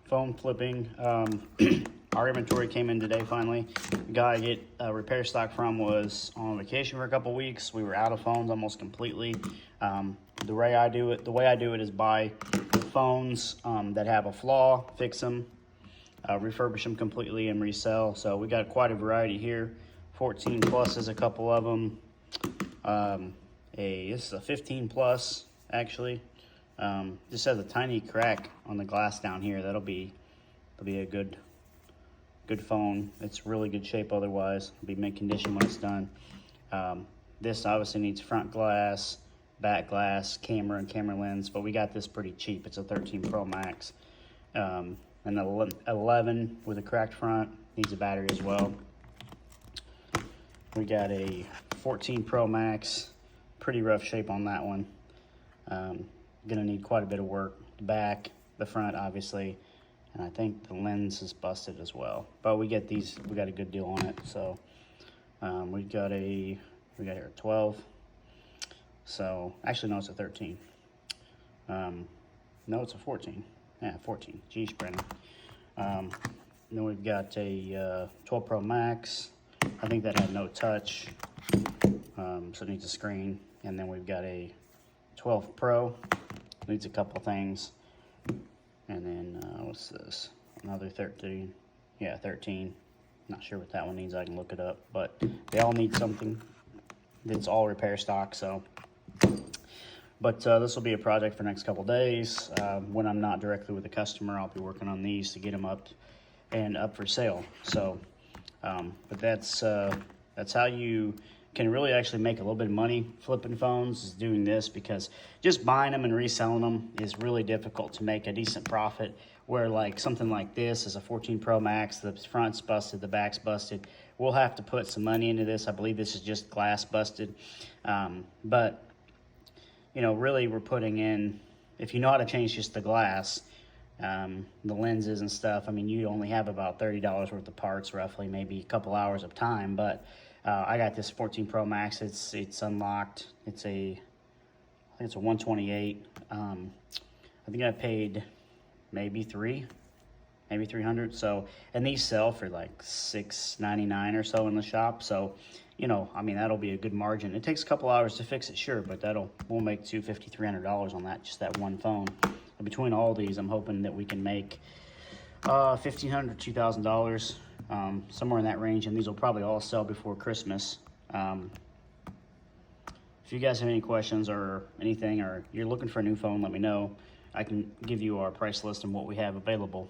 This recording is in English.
phone flipping. Our inventory came in today finally. The guy I get repair stock from was on vacation for a couple weeks. We were out of phones almost completely. The way I do it is buy phones that have a flaw, fix them, refurbish them completely, and resell. So we got quite a variety here. 14 plus is a couple of them. This is a 15 plus actually. Just has a tiny crack on the glass down here. That'll be a good phone. It's really good shape otherwise. It'll be mint condition when it's done. This obviously needs front glass, back glass, camera, and camera lens, but we got this pretty cheap. It's a 13 Pro Max. And the 11 with a cracked front needs a battery as well. We got a 14 Pro Max, pretty rough shape on that one. Gonna need quite a bit of work. The back, the front, obviously, and I think the lens is busted as well. But we got a good deal on it. So we got here a 12. So actually, no, it's a 13. No, it's a 14. Yeah, 14. Geez, Brandon. Then we've got a 12 Pro Max. I think that had no touch, so it needs a screen. And then we've got a 12 Pro, needs a couple things. And then, what's this? Another 13. Yeah, 13. Not sure what that one needs. I can look it up. But they all need something. It's all repair stock, so. But this will be a project for the next couple days. When I'm not directly with the customer, I'll be working on these to get them up for sale. So, but that's how you can really actually make a little bit of money flipping phones, is doing this, because just buying them and reselling them is really difficult to make a decent profit. Where like something like this is a 14 Pro Max, the front's busted, the back's busted. We'll have to put some money into this. I believe this is just glass busted, but you know, really we're putting in, if you know how to change just the glass, the lenses and stuff, I mean, you only have about $30 worth of parts, roughly, maybe a couple hours of time. But I got this 14 Pro Max. It's unlocked. I think it's a 128. I think I paid maybe 300. So, and these sell for like $6.99 or so in the shop. So, you know, I mean, that'll be a good margin. It takes a couple hours to fix it, sure, but we'll make $250, $300 on that, just that one phone. And between all these, I'm hoping that we can make $1,500, $2,000, somewhere in that range, and these will probably all sell before Christmas. If you guys have any questions or anything, or you're looking for a new phone, let me know. I can give you our price list and what we have available.